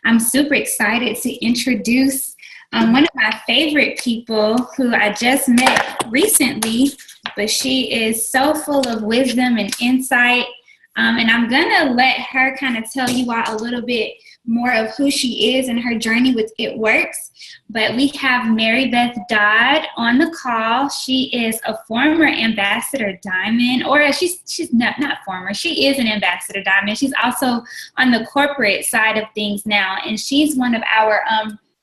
I'm super excited to introduce one of my favorite people who I just met recently, but she is so full of wisdom and insight. And I'm going to let her kind of tell you all a little bit more of who she is and her journey with It Works. But we have Maribeth Dodd on the call. She is a former Ambassador Diamond, or she's not former. She is an Ambassador Diamond. She's also on the corporate side of things now, and she's one of our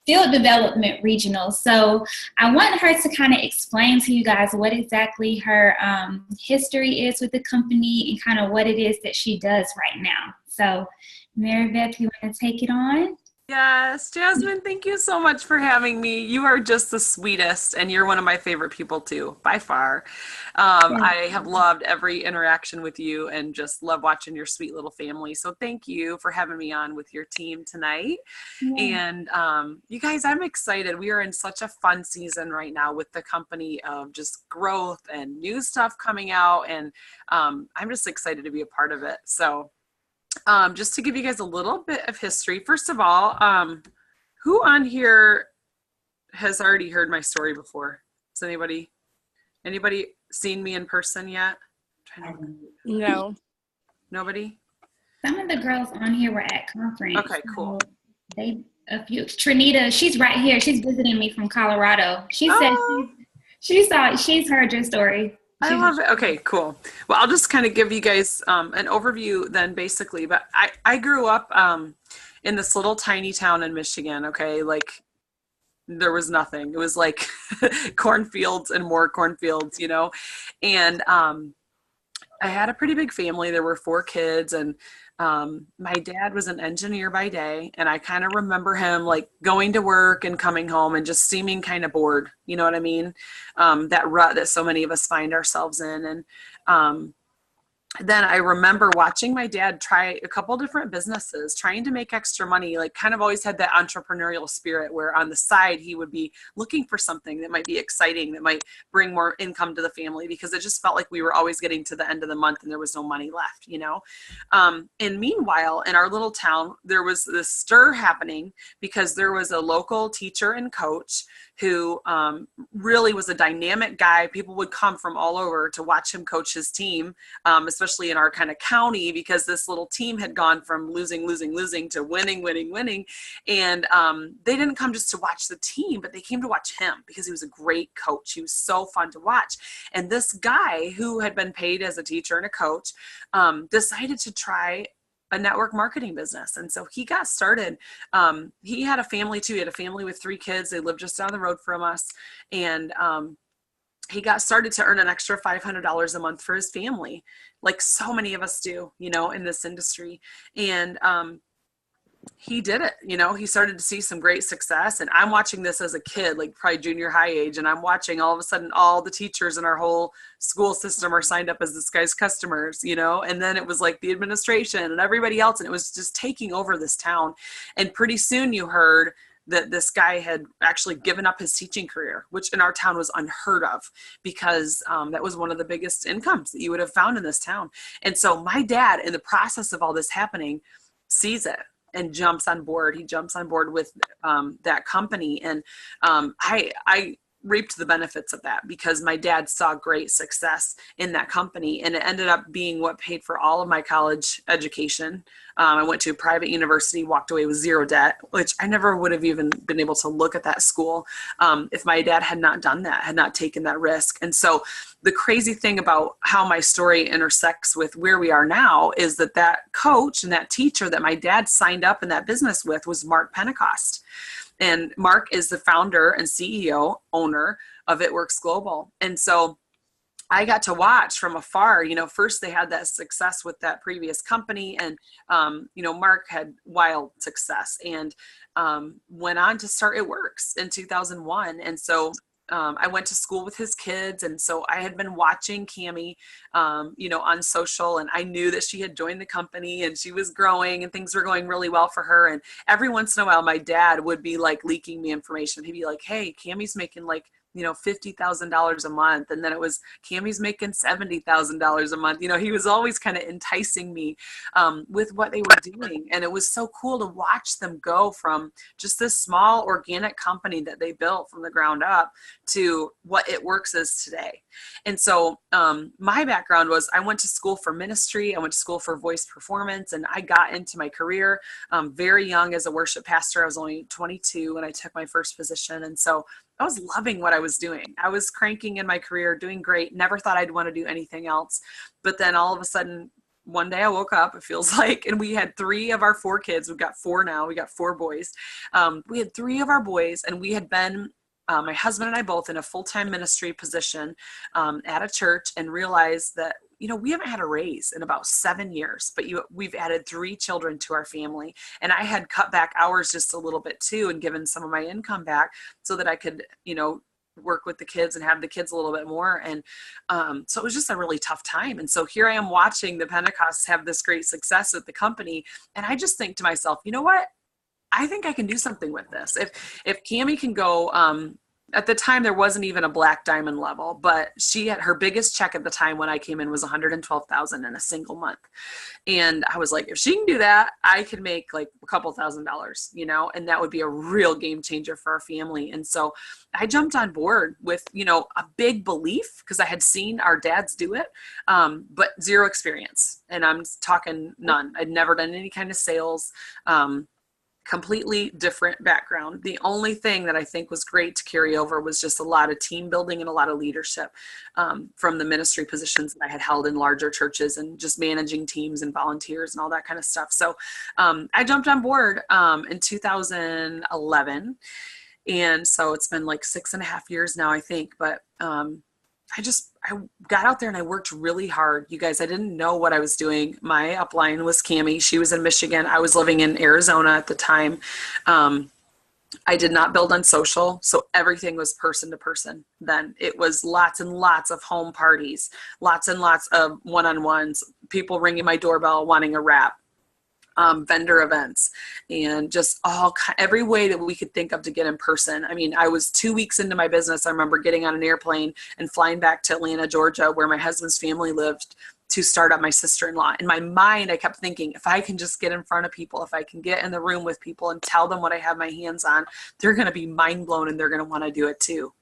field development regionals. So I want her to kind of explain to you guys what exactly her history is with the company and kind of what it is that she does right now. So Maribeth, you want to take it on? Yes, Jasmine, thank you so much for having me. You are just the sweetest, and you're one of my favorite people too, by far. I have loved every interaction with you and just love watching your sweet little family. So thank you for having me on with your team tonight. Yeah. And you guys, I'm excited. We are in such a fun season right now with the company of just growth and new stuff coming out, and I'm just excited to be a part of it. So just to give you guys a little bit of history, first of all, who on here has already heard my story before? Has anybody seen me in person yet? No. Nobody? Some of the girls on here were at conference. Okay, cool. Trinita, she's right here. She's visiting me from Colorado. She said she's heard your story. I love it. Okay, cool. Well, I'll just kind of give you guys an overview then basically, but I grew up in this little tiny town in Michigan, okay? Like there was nothing. It was like cornfields and more cornfields, you know? And I had a pretty big family. There were 4 kids, and my dad was an engineer by day, and I kind of remember him like going to work and coming home and just seeming kind of bored. You know what I mean? That rut that so many of us find ourselves in. And then I remember watching my dad try a couple different businesses, trying to make extra money, like kind of always had that entrepreneurial spirit where on the side he would be looking for something that might be exciting, that might bring more income to the family, because it just felt like we were always getting to the end of the month and there was no money left, you know? And meanwhile, in our little town, there was this stir happening because there was a local teacher and coach who really was a dynamic guy. People would come from all over to watch him coach his team, especially in our kind of county, because this little team had gone from losing to winning. And they didn't come just to watch the team, but they came to watch him because he was a great coach. He was so fun to watch. And this guy who had been paid as a teacher and a coach decided to try a network marketing business. And so he got started. He had a family too. He had a family with 3 kids. They lived just down the road from us. And he got started to earn an extra $500 a month for his family, like so many of us do, you know, in this industry. And he did it, you know, he started to see some great success. And I'm watching this as a kid, like probably junior high age. And I'm watching all of a sudden all the teachers in our whole school system are signed up as this guy's customers, you know, and then it was like the administration and everybody else. And it was just taking over this town. And pretty soon you heard that this guy had actually given up his teaching career, which in our town was unheard of, because that was one of the biggest incomes that you would have found in this town. And so my dad, in the process of all this happening, sees it and jumps on board. He jumps on board with that company. And I reaped the benefits of that because my dad saw great success in that company, and it ended up being what paid for all of my college education. I went to a private university, walked away with 0 debt, which I never would have even been able to look at that school if my dad had not done that, had not taken that risk. And so the crazy thing about how my story intersects with where we are now is that that coach and that teacher that my dad signed up in that business with was Mark Pentecost. And Mark is the founder and CEO, owner of It Works Global. And so I got to watch from afar, you know, first they had that success with that previous company, and, you know, Mark had wild success and went on to start It Works in 2001. And so I went to school with his kids. And so I had been watching Cammie, you know, on social, and I knew that she had joined the company and she was growing and things were going really well for her. And every once in a while, my dad would be like leaking me information. He'd be like, hey, Cammie's making like $50,000 a month. And then it was Cammie's making $70,000 a month. He was always kind of enticing me with what they were doing. And it was so cool to watch them go from just this small organic company that they built from the ground up to what It Works is today. And so my background was I went to school for ministry. I went to school for voice performance, and I got into my career very young as a worship pastor. I was only 22 when I took my first position. And so I was loving what I was doing. I was cranking in my career, doing great. Never thought I'd want to do anything else. But then all of a sudden, one day I woke up, it feels like, and we had 3 of our 4 kids. We've got 4 now. We got 4 boys. We had 3 of our boys, and we had been, my husband and I both, in a full-time ministry position at a church, and realized that, we haven't had a raise in about 7 years, but we've added 3 children to our family. And I had cut back hours just a little bit too, and given some of my income back so that I could, work with the kids and have the kids a little bit more. And so it was just a really tough time. And so here I am watching the Pentecosts have this great success at the company. And I just think to myself, you know what? I think I can do something with this. If Cammie can go, at the time there wasn't even a black diamond level, but she had her biggest check at the time when I came in was $112,000 in a single month. And I was like, if she can do that, I could make like a couple $1,000s, and that would be a real game changer for our family. And so I jumped on board with, a big belief, because I had seen our dads do it, but zero experience. And I'm talking none. I'd never done any kind of sales. Completely different background. The only thing that I think was great to carry over was just a lot of team building and a lot of leadership from the ministry positions that I had held in larger churches, and just managing teams and volunteers and all that kind of stuff. So I jumped on board in 2011. And so it's been like 6.5 years now, I think. But I got out there and I worked really hard. You guys, I didn't know what I was doing. My upline was Cammie. She was in Michigan. I was living in Arizona at the time. I did not build on social, so everything was person to person. Then it was lots and lots of home parties, lots and lots of one-on-ones, people ringing my doorbell wanting a wrap. Vendor events, and just every way that we could think of to get in person. I mean, I was 2 weeks into my business. I remember getting on an airplane and flying back to Atlanta, Georgia, where my husband's family lived, to start up my sister-in-law. In my mind, I kept thinking, if I can just get in front of people, if I can get in the room with people and tell them what I have my hands on, they're going to be mind blown, and they're going to want to do it too,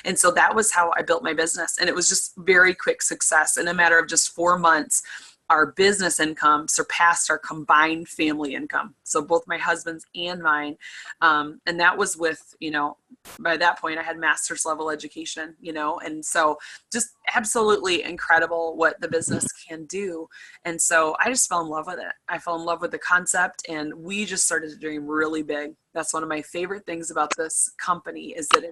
And so that was how I built my business. And it was just very quick success. In a matter of just 4 months, our business income surpassed our combined family income. So both my husband's and mine. And that was with, by that point I had master's level education, and so just absolutely incredible what the business can do. And so I just fell in love with it. I fell in love with the concept, and we just started to dream really big. That's one of my favorite things about this company, is that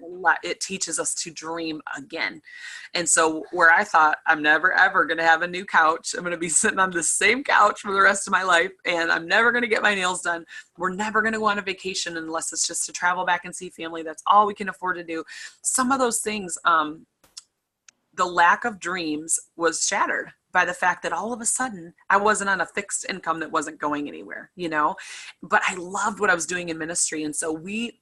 it teaches us to dream again. And so where I thought I'm never, ever going to have a new couch, I'm going to be sitting on the same couch for the rest of my life, and I'm never going to get my nails done. We're never going to go on a vacation unless it's just to travel back and see family. That's all we can afford to do. Some of those things, the lack of dreams was shattered by the fact that all of a sudden I wasn't on a fixed income that wasn't going anywhere, but I loved what I was doing in ministry. And so we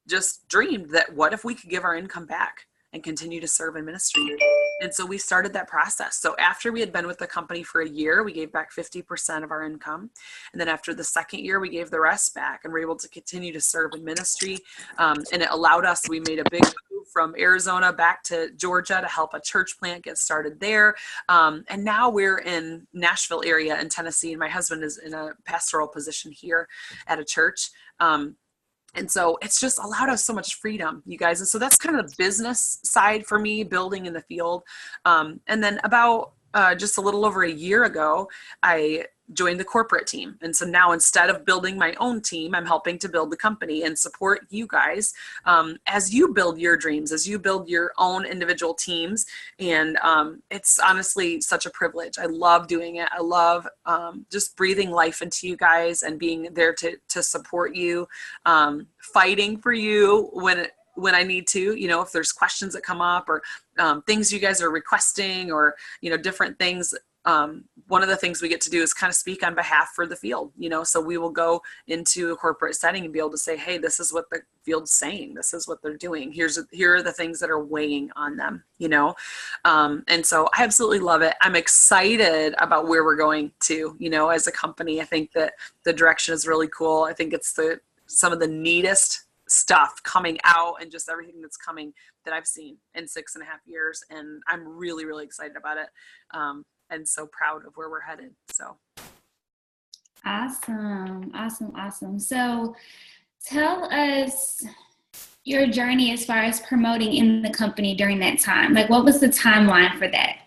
just dreamed that what if we could give our income back and continue to serve in ministry? And so we started that process. So after we had been with the company for a year, we gave back 50% of our income. And then after the second year, we gave the rest back, and were able to continue to serve in ministry. And it allowed us, we made a big move from Arizona back to Georgia to help a church plant get started there. And now we're in Nashville area in Tennessee, and my husband is in a pastoral position here at a church. And so it's just allowed us so much freedom, you guys. And so that's kind of the business side for me, building in the field. And then about just a little over a year ago, I joined the corporate team. And so now, instead of building my own team, I'm helping to build the company and support you guys as you build your dreams, as you build your own individual teams. And it's honestly such a privilege. I love doing it. I love just breathing life into you guys and being there to support you, fighting for you when I need to, if there's questions that come up, or things you guys are requesting, or, different things one of the things we get to do is kind of speak on behalf for the field, so we will go into a corporate setting and be able to say, hey, this is what the field's saying. This is what they're doing. Here are the things that are weighing on them, and so I absolutely love it. I'm excited about where we're going to, as a company. I think that the direction is really cool. I think it's some of the neatest stuff coming out and just everything that's coming that I've seen in 6.5 years. And I'm really, really excited about it. And so proud of where we're headed. So. Awesome. So tell us your journey as far as promoting in the company during that time. Like, what was the timeline for that?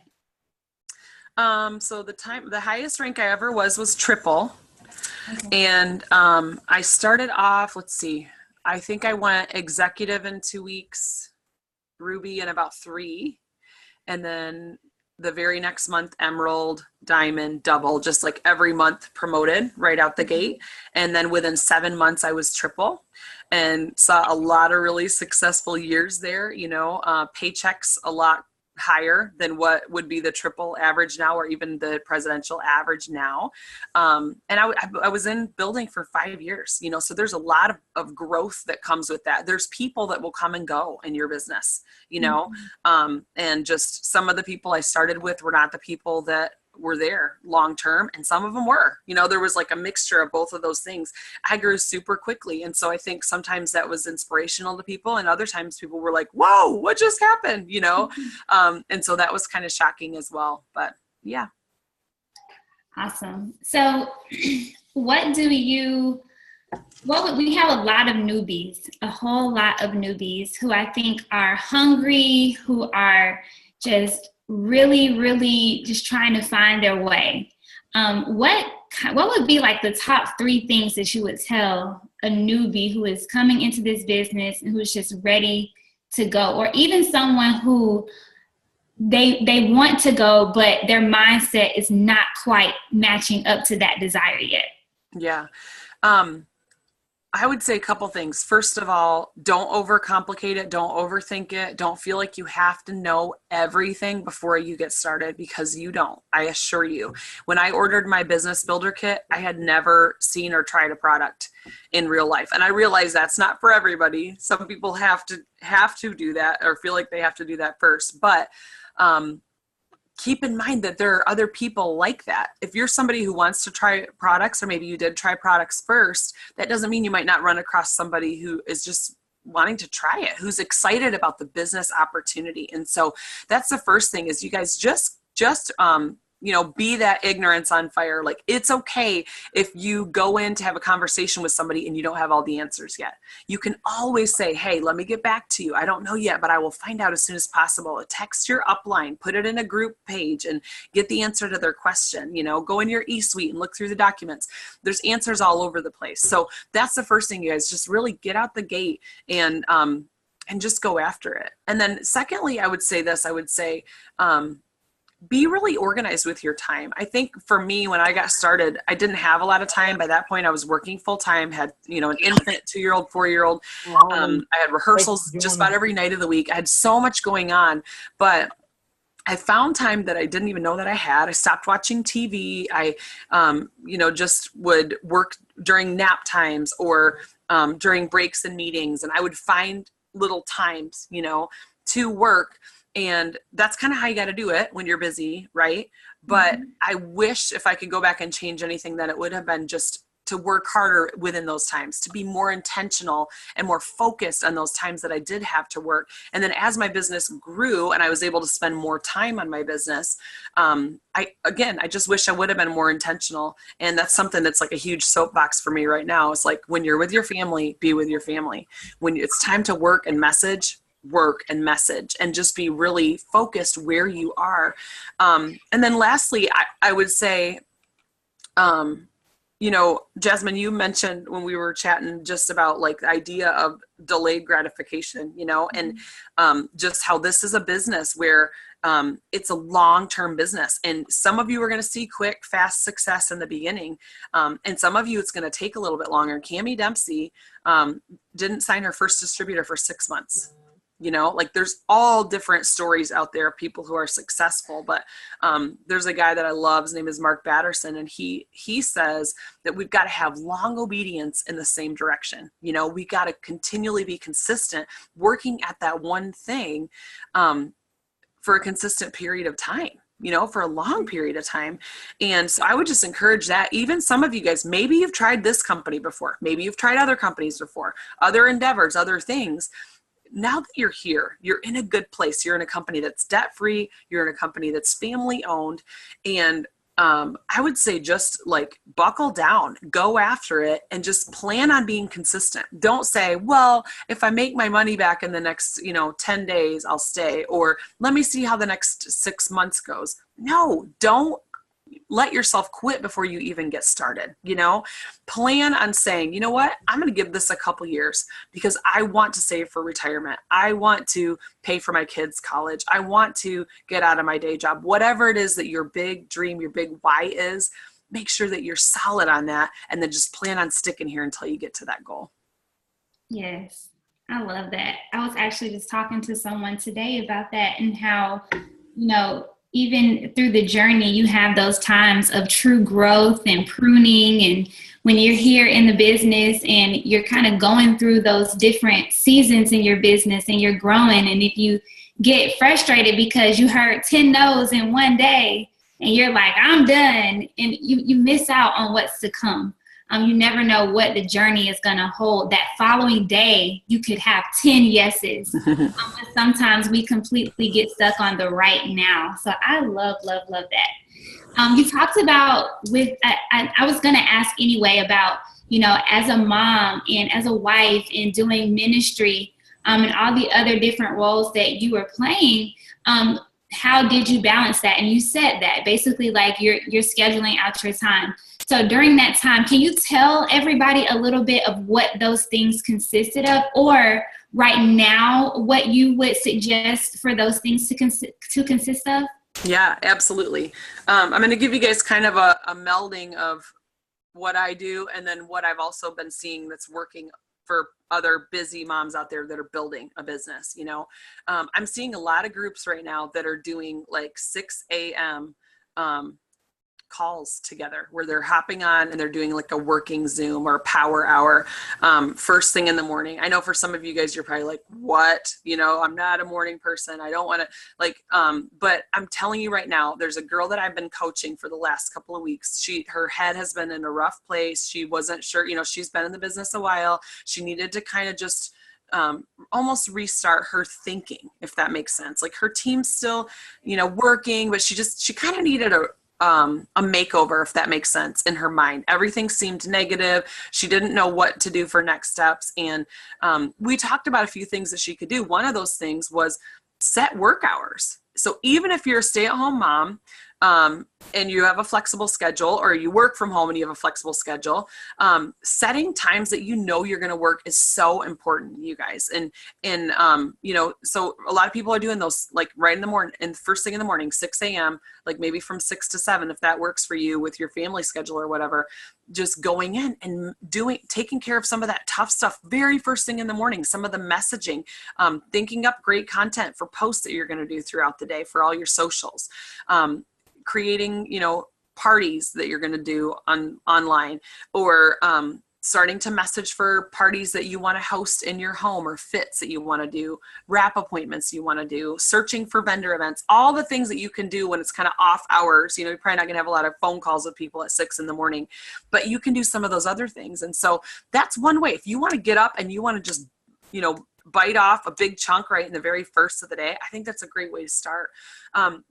So the highest rank I ever was triple. Okay. And I started off, let's see, I think I went executive in 2 weeks, Ruby in about 3, and then the very next month, Emerald, Diamond, Double, just like every month promoted right out the gate. And then within 7 months, I was triple and saw a lot of really successful years there, paychecks a lot higher than what would be the triple average now, or even the presidential average now. And I was in building for 5 years, so there's a lot of growth that comes with that. There's people that will come and go in your business, and just some of the people I started with were not the people that were there long term, and some of them were, there was like a mixture of both of those things. I grew super quickly, and so I think sometimes that was inspirational to people, and other times people were like, whoa, what just happened, and so that was kind of shocking as well. But yeah. Awesome. So we have a lot of newbies, a whole lot of newbies who I think are hungry, who are just really, really just trying to find their way. What would be like the top 3 things that you would tell a newbie who is coming into this business and who's just ready to go, or even someone who they want to go, but their mindset is not quite matching up to that desire yet? Yeah. I would say a couple things. First of all, don't overcomplicate it. Don't overthink it. Don't feel like you have to know everything before you get started, because you don't. I assure you. When I ordered my business builder kit, I had never seen or tried a product in real life. And I realize that's not for everybody. Some people have to do that, or feel like they have to do that first. But keep in mind that there are other people like that. If you're somebody who wants to try products, or maybe you did try products first, that doesn't mean you might not run across somebody who is just wanting to try it, who's excited about the business opportunity. And so that's the first thing, is you guys just be that ignorance on fire. Like, it's okay if you go in to have a conversation with somebody and you don't have all the answers yet. You can always say, hey, let me get back to you. I don't know yet, but I will find out as soon as possible. Text your upline, put it in a group page, and get the answer to their question. Go in your eSuite and look through the documents. There's answers all over the place. So that's the first thing, you guys, just really get out the gate and just go after it. And then secondly, I would say, be really organized with your time. I think for me, when I got started, I didn't have a lot of time. By that point, I was working full time, had, an infant, 2-year-old, 4-year-old. I had rehearsals just about every night of the week. I had so much going on, but I found time that I didn't even know that I had. I stopped watching TV. I, just would work during nap times, or during breaks and meetings. And I would find little times, to work. And that's kind of how you got to do it when you're busy, right? But I wish if I could go back and change anything, that it would have been just to work harder within those times, to be more intentional and more focused on those times that I did have to work. And then as my business grew and I was able to spend more time on my business, I just wish I would have been more intentional. And that's something that's like a huge soapbox for me right now. It's like, when you're with your family, be with your family. When it's time to work and message, and just be really focused where you are. And then lastly, I would say, Jasmine, you mentioned when we were chatting just about like the idea of delayed gratification, and just how this is a business where it's a long-term business. And some of you are going to see quick, fast success in the beginning. And some of you, it's going to take a little bit longer. Cammie Dempsey didn't sign her first distributor for 6 months. You know, like there's all different stories out there of people who are successful, but there's a guy that I love. His name is Mark Batterson, and he says that we've got to have long obedience in the same direction. You know, we got to continually be consistent, working at that one thing for a consistent period of time, you know, for a long period of time. And so I would just encourage that. Even some of you guys, maybe you've tried this company before, maybe you've tried other companies before, other endeavors, other things. Now that you're here, you're in a good place. You're in a company that's debt-free. You're in a company that's family owned. And I would say just like buckle down, go after it, and just plan on being consistent. Don't say, well, if I make my money back in the next, 10 days, I'll stay, or let me see how the next 6 months goes. No, don't let yourself quit before you even get started. Plan on saying, you know what, I'm going to give this a couple years because I want to save for retirement. I want to pay for my kids' college. I want to get out of my day job. Whatever it is that your big dream, your big why is, make sure that you're solid on that, and then just plan on sticking here until you get to that goal. Yes, I love that. I was actually just talking to someone today about that, and how, even through the journey, you have those times of true growth and pruning. And when you're here in the business and you're kind of going through those different seasons in your business and you're growing, and if you get frustrated because you heard 10 no's in one day and you're like, I'm done, and you miss out on what's to come. You never know what the journey is going to hold. That following day, you could have 10 yeses. But sometimes we completely get stuck on the right now. So I love, love, love that. You talked about I was going to ask anyway about, as a mom and as a wife and doing ministry and all the other different roles that you were playing. How did you balance that? And you said that basically like you're scheduling out your time. So during that time, can you tell everybody a little bit of what those things consisted of, or right now, what you would suggest for those things to consist of? Yeah, absolutely. I'm going to give you guys kind of a melding of what I do and then what I've also been seeing that's working for other busy moms out there that are building a business. I'm seeing a lot of groups right now that are doing like 6 a.m. Calls together where they're hopping on and they're doing like a working Zoom or a power hour first thing in the morning. I know for some of you guys, you're probably like, what? I'm not a morning person. I don't want to but I'm telling you right now, there's a girl that I've been coaching for the last couple of weeks. Her head has been in a rough place. She wasn't sure, she's been in the business a while. She needed to kind of just almost restart her thinking, if that makes sense. Like her team's still, working, but she kind of needed a makeover, if that makes sense, in her mind. Everything seemed negative. She didn't know what to do for next steps. And we talked about a few things that she could do. One of those things was set work hours. So even if you're a stay-at-home mom, and you have a flexible schedule, or you work from home and you have a flexible schedule, setting times that you're going to work is so important, you guys. And so a lot of people are doing those like right in the morning, and first thing in the morning, 6 a.m., like maybe from 6 to 7, if that works for you with your family schedule or whatever, just going in and taking care of some of that tough stuff very first thing in the morning, some of the messaging, thinking up great content for posts that you're going to do throughout the day for all your socials, creating, parties that you're going to do online, or starting to message for parties that you want to host in your home, or fits that you want to do, wrap appointments you want to do, searching for vendor events, all the things that you can do when it's kind of off hours. You're probably not going to have a lot of phone calls with people at 6 a.m, but you can do some of those other things. And so that's one way. If you want to get up and you want to just, bite off a big chunk right in the very first of the day, I think that's a great way to start.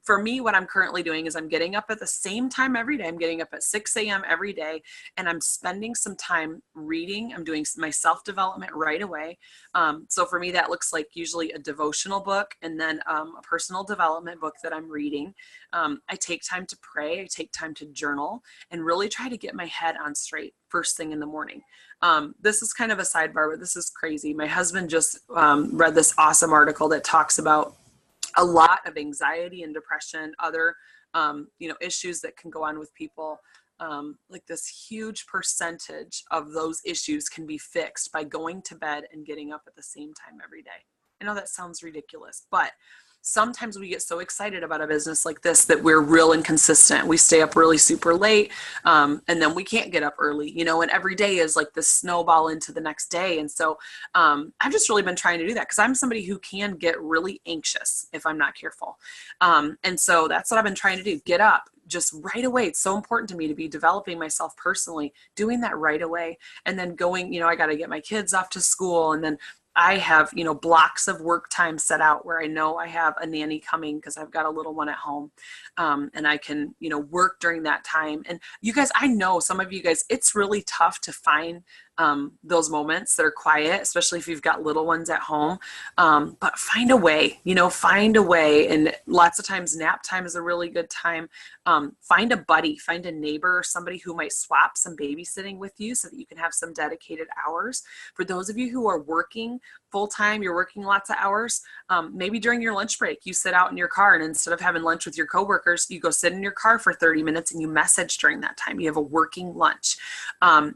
For me, what I'm currently doing is I'm getting up at the same time every day. I'm getting up at 6 a.m. every day, and I'm spending some time reading. I'm doing my self-development right away. So for me, that looks like usually a devotional book, and then a personal development book that I'm reading. I take time to pray. I take time to journal and really try to get my head on straight first thing in the morning. This is kind of a sidebar, but this is crazy. My husband just read this awesome article that talks about a lot of anxiety and depression, other issues that can go on with people. Like this huge percentage of those issues can be fixed by going to bed and getting up at the same time every day. I know that sounds ridiculous, but sometimes we get so excited about a business like this that we're real inconsistent. We stay up really super late, and then we can't get up early, and every day is like this snowball into the next day. And so I've just really been trying to do that because I'm somebody who can get really anxious if I'm not careful. And so that's what I've been trying to do. Get up just right away. It's so important to me to be developing myself personally, doing that right away. And then going, I got to get my kids off to school, and then I have, blocks of work time set out where I know I have a nanny coming because I've got a little one at home. And I can, work during that time. And you guys, I know some of you guys, it's really tough to find those moments that are quiet, especially if you've got little ones at home. But find a way, find a way. And lots of times nap time is a really good time. Find a buddy, find a neighbor, or somebody who might swap some babysitting with you so that you can have some dedicated hours. For those of you who are working full-time, you're working lots of hours, maybe during your lunch break, you sit out in your car, and instead of having lunch with your coworkers, you go sit in your car for 30 minutes and you message during that time. You have a working lunch.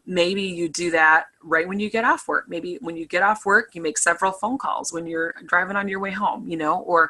Maybe you do that right when you get off work. Maybe when you get off work, you make several phone calls when you're driving on your way home, or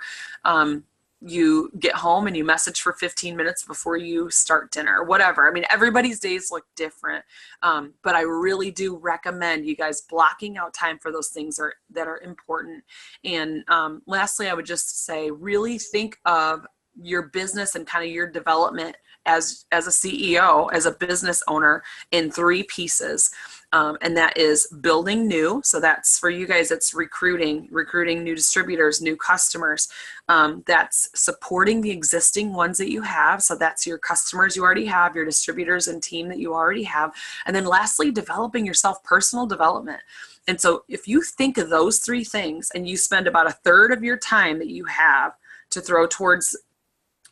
you get home and you message for 15 minutes before you start dinner or whatever. I mean, everybody's days look different. But I really do recommend you guys blocking out time for those things that are important. And lastly, I would just say, really think of your business and kind of your development as a CEO, as a business owner, in 3 pieces. And that is building new. So that's for you guys, it's recruiting new distributors, new customers. That's supporting the existing ones that you have. So that's your customers you already have, your distributors and team that you already have. And then lastly, developing yourself, personal development. And so if you think of those 3 things and you spend about 1/3 of your time that you have to throw towards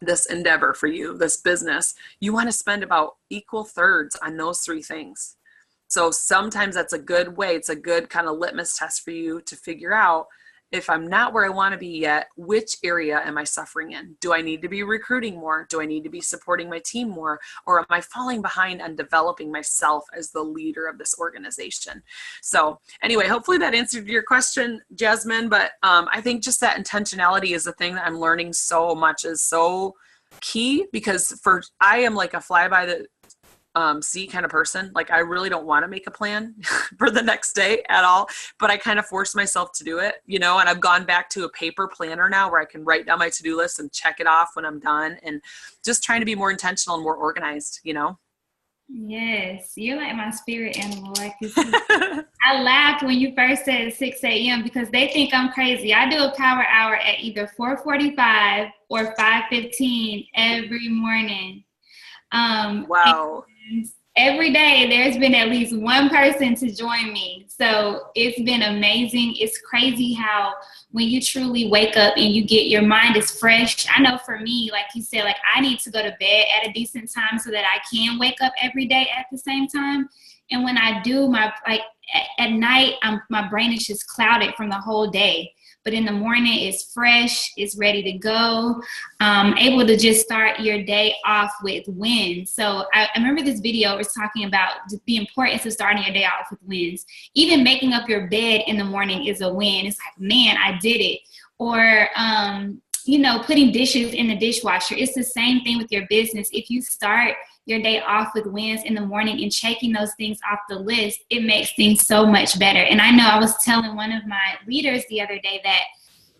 this endeavor for you, this business, you want to spend about equal thirds on those 3 things. So sometimes that's a good way. It's a good kind of litmus test for you to figure out, if I'm not where I want to be yet, which area am I suffering in? Do I need to be recruiting more? Do I need to be supporting my team more? Or am I falling behind on developing myself as the leader of this organization? So anyway, hopefully that answered your question, Jasmine. But I think just that intentionality is the thing that I'm learning so much is so key, because I am like a fly by the seat kind of person. Like, I really don't want to make a plan for the next day at all, but I kind of force myself to do it, and I've gone back to a paper planner now where I can write down my to-do list and check it off when I'm done, and just trying to be more intentional and more organized. Yes, you're like my spirit animal. Like I laughed when you first said 6 a.m. because they think I'm crazy. I do a power hour at either 4:45 or 5:15 every morning. Wow. Every day there's been at least one person to join me. So it's been amazing. It's crazy how when you truly wake up and your mind is fresh. I know for me, like you said, like I need to go to bed at a decent time so that I can wake up every day at the same time. And when I do, at night, my brain is just clouded from the whole day. But in the morning, it's fresh, it's ready to go, able to just start your day off with wins. So I remember this video was talking about the importance of starting your day off with wins. Even making up your bed in the morning is a win. It's like, man, I did it. Or, putting dishes in the dishwasher. It's the same thing with your business. If you start your day off with wins in the morning and checking those things off the list, it makes things so much better. And I know I was telling one of my leaders the other day that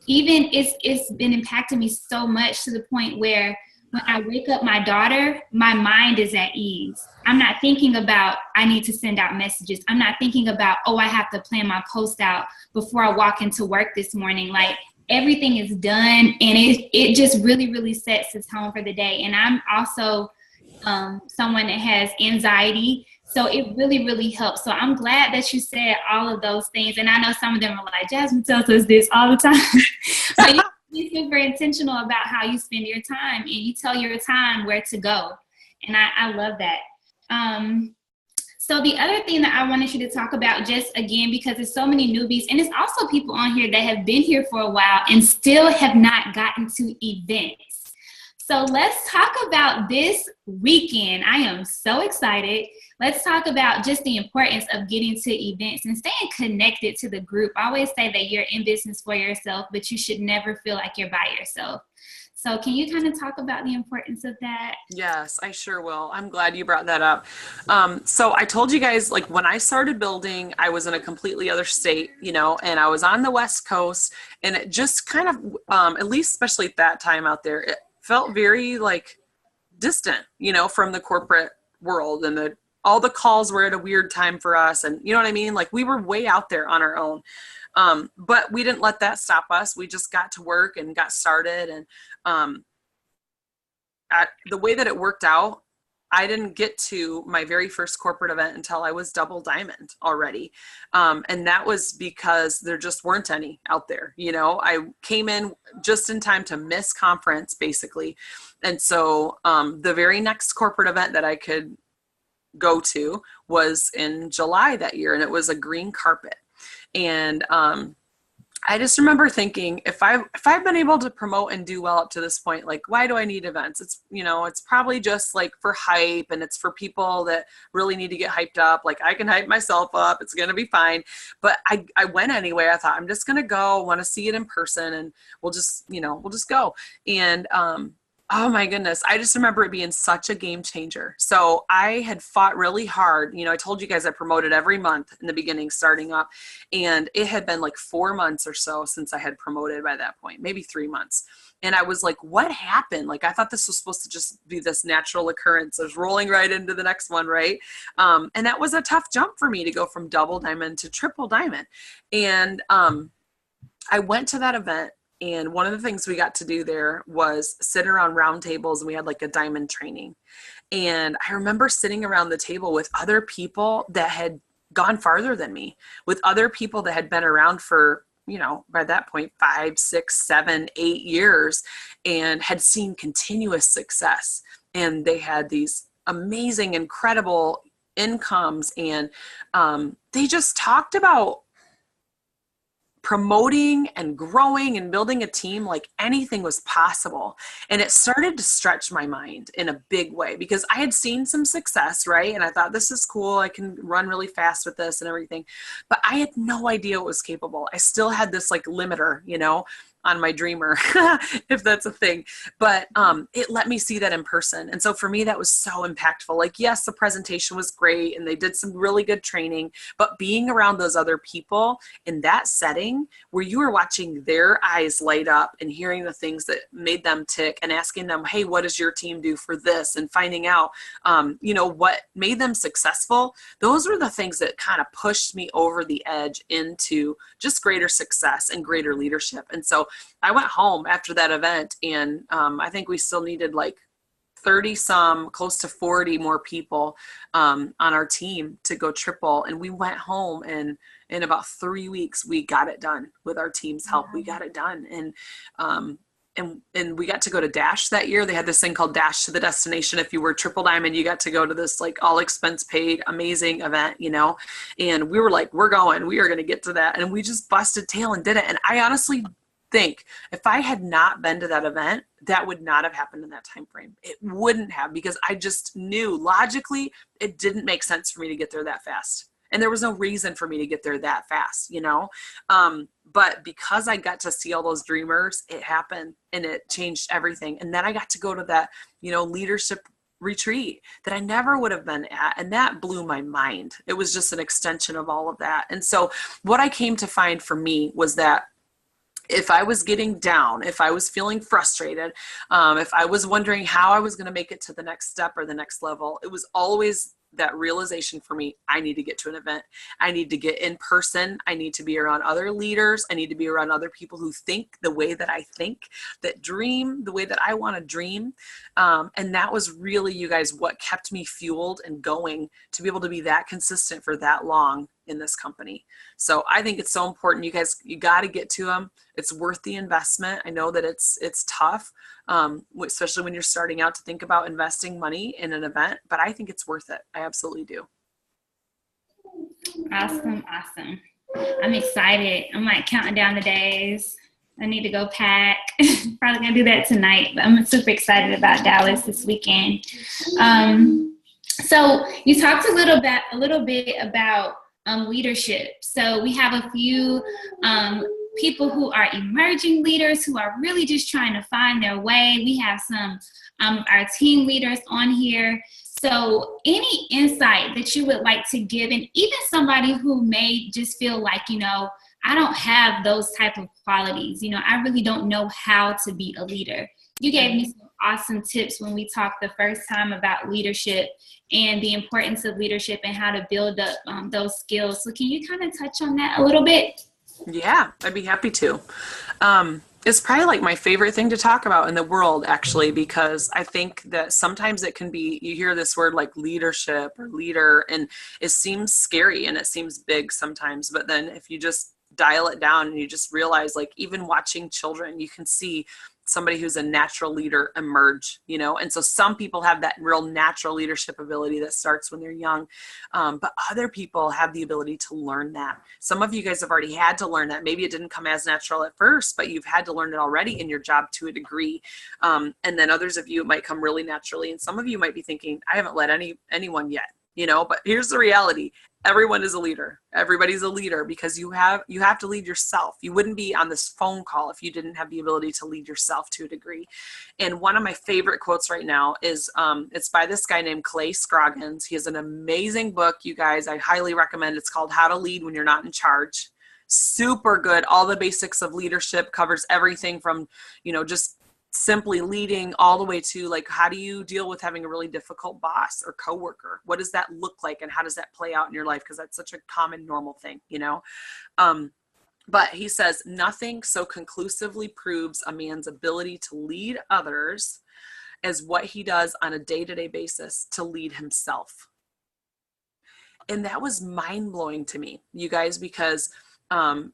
even it's been impacting me so much to the point where when I wake up my daughter, my mind is at ease. I'm not thinking about, I need to send out messages. I'm not thinking about, I have to plan my post out before I walk into work this morning. Like, everything is done, and it just really, really sets the tone for the day. And I'm also someone that has anxiety, so it really, really helps. So I'm glad that you said all of those things. And I know some of them are like, Jasmine tells us this all the time. So you be super intentional about how you spend your time, and you tell your time where to go. And I love that. So the other thing that I wanted you to talk about, just again, because there's so many newbies, and there's also people on here that have been here for a while and still have not gotten to events. So let's talk about this weekend. I am so excited. Let's talk about just the importance of getting to events and staying connected to the group. I always say that you're in business for yourself, but you should never feel like you're by yourself. So can you kind of talk about the importance of that? Yes, I sure will. I'm glad you brought that up. So I told you guys, like when I started building, I was in a completely other state, and I was on the West Coast, and it just kind of, at least especially at that time out there, it felt very like distant, from the corporate world, and all the calls were at a weird time for us. And you know what I mean? Like we were way out there on our own. But we didn't let that stop us. We just got to work and got started. And the way that it worked out, I didn't get to my very first corporate event until I was double diamond already. And that was because there just weren't any out there. I came in just in time to miss conference basically. And so the very next corporate event that I could go to was in July that year, and it was a green carpet. And I just remember thinking, if I've been able to promote and do well up to this point, like, why do I need events? It's, it's probably just like for hype, and it's for people that really need to get hyped up. Like I can hype myself up. It's going to be fine. But I went anyway. I thought I'm just going to go, want to see it in person, and we'll just go. And, oh my goodness. I just remember it being such a game changer. So I had fought really hard. I told you guys I promoted every month in the beginning, starting up, and it had been like 4 months or so since I had promoted by that point, maybe 3 months. And I was like, what happened? Like, I thought this was supposed to just be this natural occurrence. I was rolling right into the next one. Right. And that was a tough jump for me to go from double diamond to triple diamond. And I went to that event. And one of the things we got to do there was sit around round tables, and we had like a diamond training. And I remember sitting around the table with other people that had gone farther than me, with other people that had been around for, by that point, 5, 6, 7, 8 years, and had seen continuous success. And they had these amazing, incredible incomes. And they just talked about promoting and growing and building a team like anything was possible. And it started to stretch my mind in a big way, because I had seen some success, right? And I thought, this is cool. I can run really fast with this and everything. But I had no idea what was capable. I still had this like limiter, on my dreamer, if that's a thing. But it let me see that in person. And so for me, that was so impactful. Like, yes, the presentation was great and they did some really good training, but being around those other people in that setting where you were watching their eyes light up and hearing the things that made them tick, and asking them, hey, what does your team do for this? And finding out, what made them successful. Those were the things that kind of pushed me over the edge into just greater success and greater leadership. And so I went home after that event, and I think we still needed like 30 some, close to 40 more people on our team to go triple. And we went home, and in about 3 weeks, we got it done with our team's help. We got it done. And we got to go to Dash that year. They had this thing called Dash to the Destination. If you were triple diamond, you got to go to this like all expense paid, amazing event, and we were like, we are going to get to that. And we just busted tail and did it. And I honestly think if I had not been to that event, that would not have happened in that time frame. It wouldn't have, because I just knew logically it didn't make sense for me to get there that fast. And there was no reason for me to get there that fast, but because I got to see all those dreamers, it happened, and it changed everything. And then I got to go to that, leadership retreat that I never would have been at. And that blew my mind. It was just an extension of all of that. And so what I came to find for me was that if I was getting down, if I was feeling frustrated, if I was wondering how I was going to make it to the next step or the next level, it was always that realization for me, I need to get to an event. I need to get in person. I need to be around other leaders. I need to be around other people who think the way that I think, that dream the way that I want to dream. And that was really, you guys, what kept me fueled and going to be able to be that consistent for that long in this company. So I think it's so important. You guys, you got to get to them. It's worth the investment. I know that it's tough, especially when you're starting out, to think about investing money in an event, but I think it's worth it. I absolutely do. Awesome. I'm excited. I'm like counting down the days. I need to go pack. Probably gonna do that tonight, but I'm super excited about Dallas this weekend. So you talked a little bit about leadership. So we have a few people who are emerging leaders who are really just trying to find their way. We have some our team leaders on here. So any insight that you would like to give, and even somebody who may just feel like, I don't have those type of qualities. I really don't know how to be a leader. You gave me some awesome tips when we talked the first time about leadership and the importance of leadership and how to build up those skills. So can you kind of touch on that a little bit? Yeah, I'd be happy to. It's probably like my favorite thing to talk about in the world, actually, because I think that sometimes it can be, you hear this word like leadership or leader, and it seems scary and it seems big sometimes. But then if you just dial it down and you just realize, like, even watching children, you can see somebody who's a natural leader emerge, and so some people have that real natural leadership ability that starts when they're young, but other people have the ability to learn that. Some of you guys have already had to learn that. Maybe it didn't come as natural at first, but you've had to learn it already in your job to a degree, and then others of you, it might come really naturally, and some of you might be thinking, I haven't led anyone yet, but here's the reality. Everyone is a leader. Everybody's a leader because you have to lead yourself. You wouldn't be on this phone call if you didn't have the ability to lead yourself to a degree. And one of my favorite quotes right now is it's by this guy named Clay Scroggins. He has an amazing book, you guys. I highly recommend. It's called How to Lead When You're Not in Charge. Super good. All the basics of leadership, covers everything from, just simply leading all the way to, like, how do you deal with having a really difficult boss or coworker? What does that look like, and how does that play out in your life? Because that's such a common, normal thing, But he says, nothing so conclusively proves a man's ability to lead others as what he does on a day-to-day basis to lead himself. And that was mind-blowing to me, you guys, because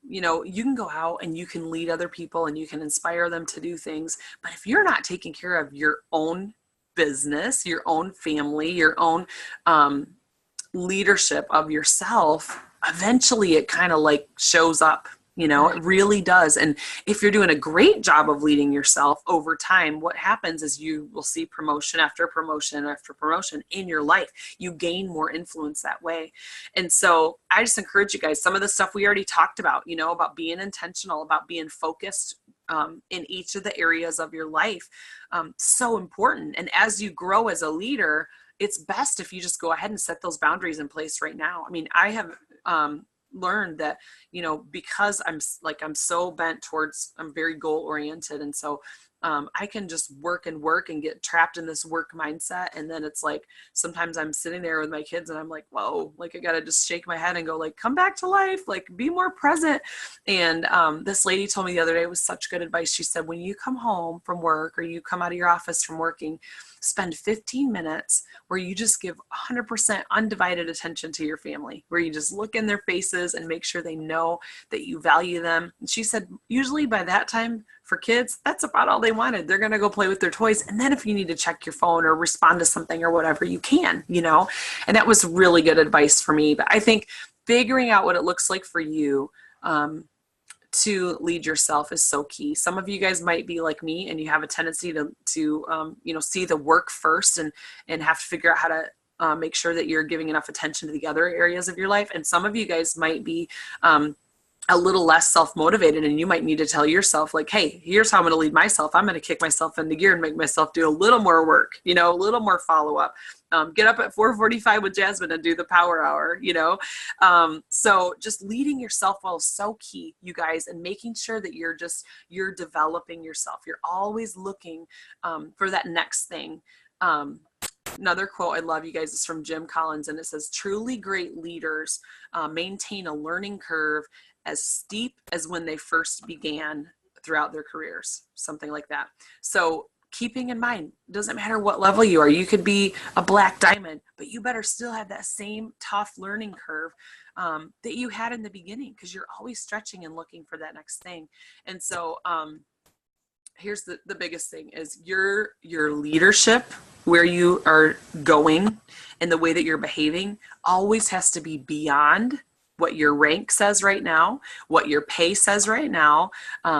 you can go out and you can lead other people and you can inspire them to do things. But if you're not taking care of your own business, your own family, your own leadership of yourself, eventually it kind of like shows up. It really does. And if you're doing a great job of leading yourself over time, what happens is you will see promotion after promotion after promotion in your life. You gain more influence that way. And so I just encourage you guys, some of the stuff we already talked about, about being intentional, about being focused in each of the areas of your life. So important. And as you grow as a leader, it's best if you just go ahead and set those boundaries in place right now. I mean, I have, learned that, because I'm so bent towards, I'm very goal oriented. And so I can just work and get trapped in this work mindset. And then it's like, sometimes I'm sitting there with my kids and I'm like, whoa, like I got to just shake my head and go, like, come back to life, like be more present. And this lady told me the other day, it was such good advice. She said, when you come home from work or you come out of your office from working, spend 15 minutes where you just give 100% undivided attention to your family, where you just look in their faces and make sure they know that you value them. And she said, usually by that time for kids, that's about all they wanted. They're going to go play with their toys. And then if you need to check your phone or respond to something or whatever, you can, and that was really good advice for me. But I think figuring out what it looks like for you, to lead yourself is so key. Some of you guys might be like me and you have a tendency to see the work first and have to figure out how to make sure that you're giving enough attention to the other areas of your life. And some of you guys might be a little less self-motivated, and you might need to tell yourself, like, hey, here's how I'm going to lead myself. I'm going to kick myself into gear and make myself do a little more work, a little more follow-up. Get up at 4:45 with Jasmine and do the power hour, So just leading yourself well is so key, you guys, and making sure that you're developing yourself. You're always looking for that next thing. Another quote I love, you guys, is from Jim Collins, and it says, truly great leaders maintain a learning curve as steep as when they first began throughout their careers, something like that. So keeping in mind, doesn't matter what level you are. You could be a black diamond, but you better still have that same tough learning curve that you had in the beginning, because you're always stretching and looking for that next thing. And so here's the biggest thing is your leadership, where you are going and the way that you're behaving always has to be beyond what your rank says right now, what your pay says right now,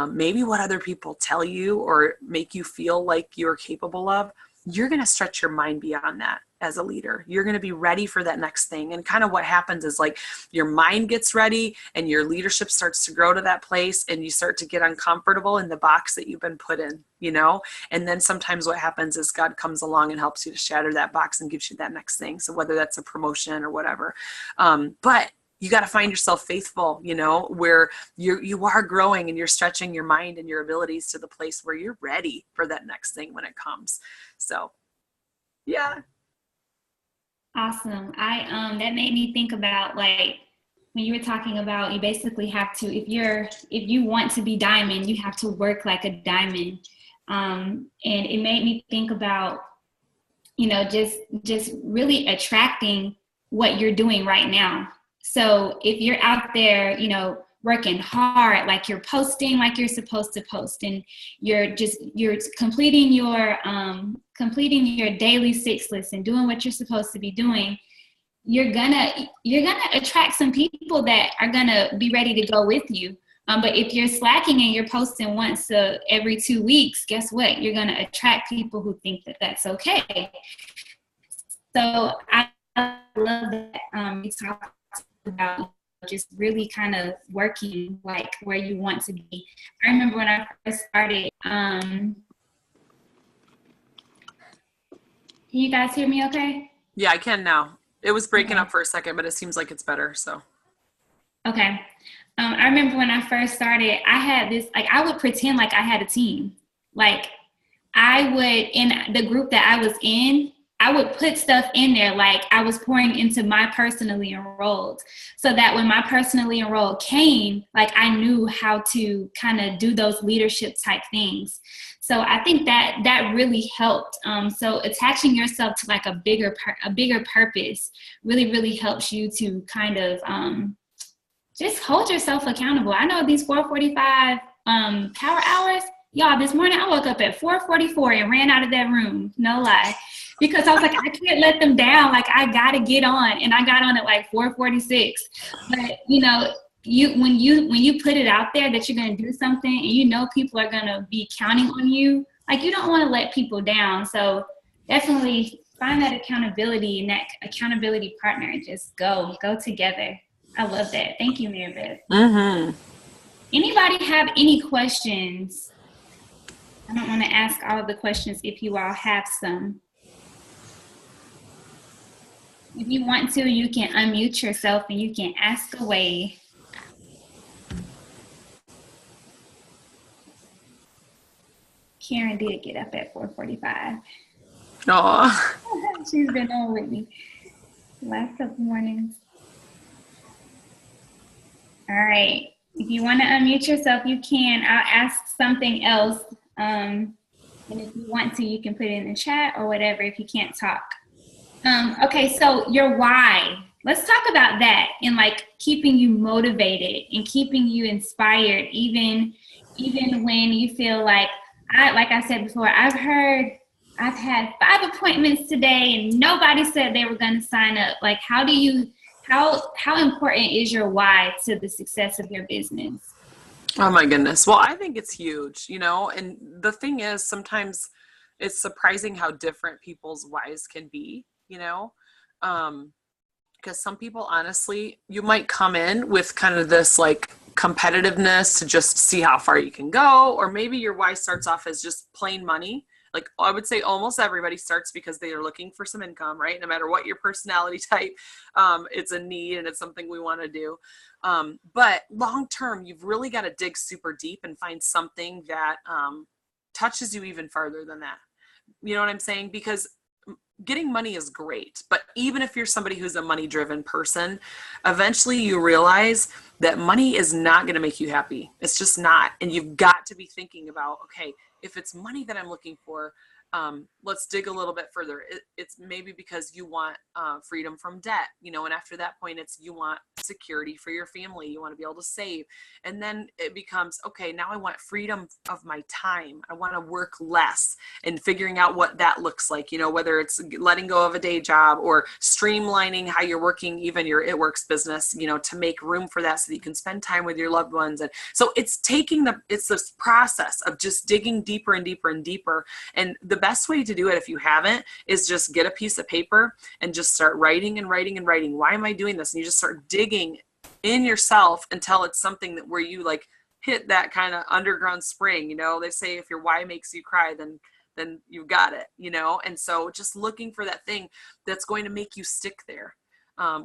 maybe what other people tell you or make you feel like you're capable of, you're going to stretch your mind beyond that as a leader. You're going to be ready for that next thing. And kind of what happens is like your mind gets ready and your leadership starts to grow to that place, and you start to get uncomfortable in the box that you've been put in, you know? And then sometimes what happens is God comes along and helps you to shatter that box and gives you that next thing. So whether that's a promotion or whatever, but you got to find yourself faithful, you know, where you are growing and you're stretching your mind and your abilities to the place where you're ready for that next thing when it comes. So, yeah. Awesome. That made me think about, like, when you were talking about, you basically have to, if you want to be diamond, you have to work like a diamond. And it made me think about, you know, just really attracting what you're doing right now. So if you're out there, you know, working hard, like you're posting like you're supposed to post, and you're completing your daily 6 lists and doing what you're supposed to be doing, you're gonna attract some people that are gonna be ready to go with you. But if you're slacking and you're posting once every 2 weeks, guess what? You're gonna attract people who think that that's okay. So I love that you talked about just really kind of working like where you want to be. I remember when I first started, can you guys hear me okay? Yeah, I can now. It was breaking up for a second, but it seems like it's better, so. Okay. I remember when I first started, I had this, like, I would pretend like I had a team. Like, I would, in the group that I was in, I would put stuff in there like I was pouring into my personally enrolled, so that when my personally enrolled came, like I knew how to kind of do those leadership type things. So I think that really helped. So attaching yourself to like a bigger purpose really helps you to kind of just hold yourself accountable. I know these 4:45 power hours. Y'all, this morning I woke up at 4:44 and ran out of that room. No lie. Because I was like, I can't let them down. Like, I got to get on. And I got on at like 4:46. But, you know, when you put it out there that you're going to do something and you know people are going to be counting on you, like, you don't want to let people down. So definitely find that accountability and that accountability partner and just go together. I love that. Thank you, Maribeth. Mm-hmm. Anybody have any questions? I don't want to ask all of the questions if you all have some. If you want to, you can unmute yourself and you can ask away. Karen did get up at 4:45. Aw. She's been on with me the last couple mornings. All right. If you want to unmute yourself, you can. I'll ask something else. And if you want to, you can put it in the chat or whatever if you can't talk. Okay, so your why. Let's talk about that and like keeping you motivated and keeping you inspired, even when you feel like I said before, I've had 5 appointments today and nobody said they were going to sign up. Like, how important is your why to the success of your business? Oh my goodness. Well, I think it's huge, you know, and the thing is, sometimes it's surprising how different people's whys can be, you know, because some people, honestly, you might come in with kind of this like competitiveness to just see how far you can go, or maybe your why starts off as just plain money. Like, I would say almost everybody starts because they are looking for some income, right? No matter what your personality type, it's a need and it's something we want to do. But long term, you've really got to dig super deep and find something that touches you even farther than that. You know what I'm saying? Because getting money is great, but even if you're somebody who's a money-driven person, eventually you realize that money is not going to make you happy. It's just not. And you've got to be thinking about, okay, if it's money that I'm looking for, let's dig a little bit further. It's maybe because you want freedom from debt, you know, and after that point, it's you want security for your family. You want to be able to save. And then it becomes, okay, now I want freedom of my time. I want to work less, and figuring out what that looks like, you know, whether it's letting go of a day job or streamlining how you're working, even your It Works business, you know, to make room for that so that you can spend time with your loved ones. And so it's it's this process of just digging deeper and deeper and deeper. And the best way to do it, if you haven't, is just get a piece of paper and just start writing and writing and writing. Why am I doing this? And you just start digging in yourself until it's something that where you like hit that kind of underground spring. You know, they say if your why makes you cry, then you've got it, you know? And so just looking for that thing that's going to make you stick there.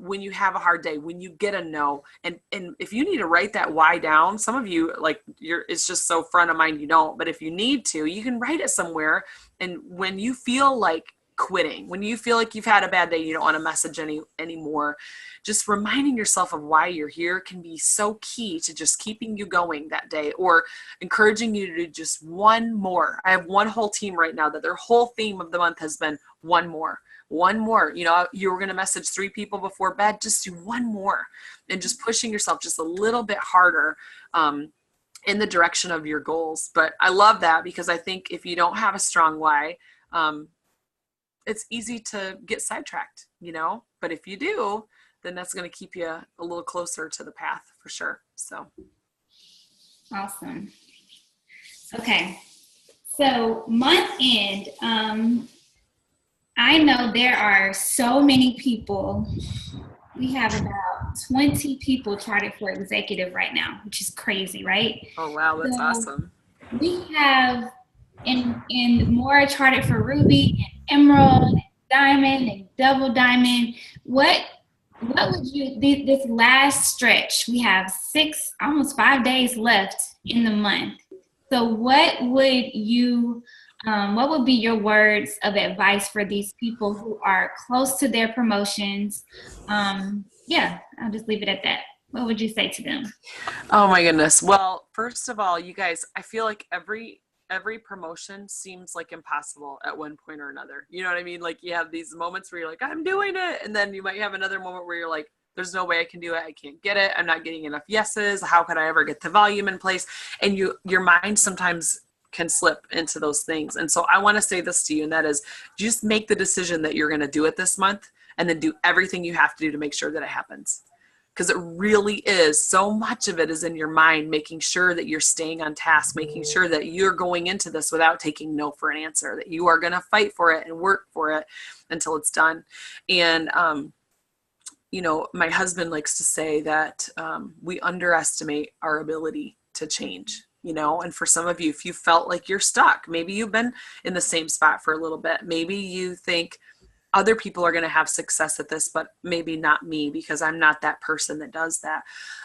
When you have a hard day, when you get a no, and if you need to write that why down, some of you like it's just so front of mind, you don't, but if you need to, you can write it somewhere. And when you feel like quitting, when you feel like you've had a bad day, you don't want to message anymore, just reminding yourself of why you're here can be so key to just keeping you going that day, or encouraging you to do just one more. I have one whole team right now that their whole theme of the month has been one more. You know, you were going to message 3 people before bed, just do one more, and just pushing yourself just a little bit harder in the direction of your goals. But I love that, because I think if you don't have a strong why, it's easy to get sidetracked, you know, but if you do, then that's going to keep you a little closer to the path for sure. So. Awesome. Okay. So month end, I know there are so many people. We have about 20 people charted for executive right now, which is crazy, right? Oh, wow. That's awesome. We have in more charted for Ruby and Emerald and Diamond and Double Diamond. What would you, this last stretch, we have almost 5 days left in the month. So what would be your words of advice for these people who are close to their promotions? Yeah, I'll just leave it at that. What would you say to them? Oh my goodness. Well, first of all, you guys, I feel like every promotion seems like impossible at one point or another. You know what I mean? Like you have these moments where you're like, I'm doing it. And then you might have another moment where you're like, there's no way I can do it. I can't get it. I'm not getting enough yeses. How could I ever get the volume in place? And your mind sometimes can slip into those things. And so I want to say this to you, and that is just make the decision that you're going to do it this month, and then do everything you have to do to make sure that it happens. Because it really is, so much of it is in your mind, making sure that you're staying on task, making sure that you're going into this without taking no for an answer, that you are going to fight for it and work for it until it's done. And, you know, my husband likes to say that we underestimate our ability to change, you know, and for some of you, if you felt like you're stuck, maybe you've been in the same spot for a little bit, maybe you think, other people are going to have success at this, but maybe not me, because I'm not that person that does that.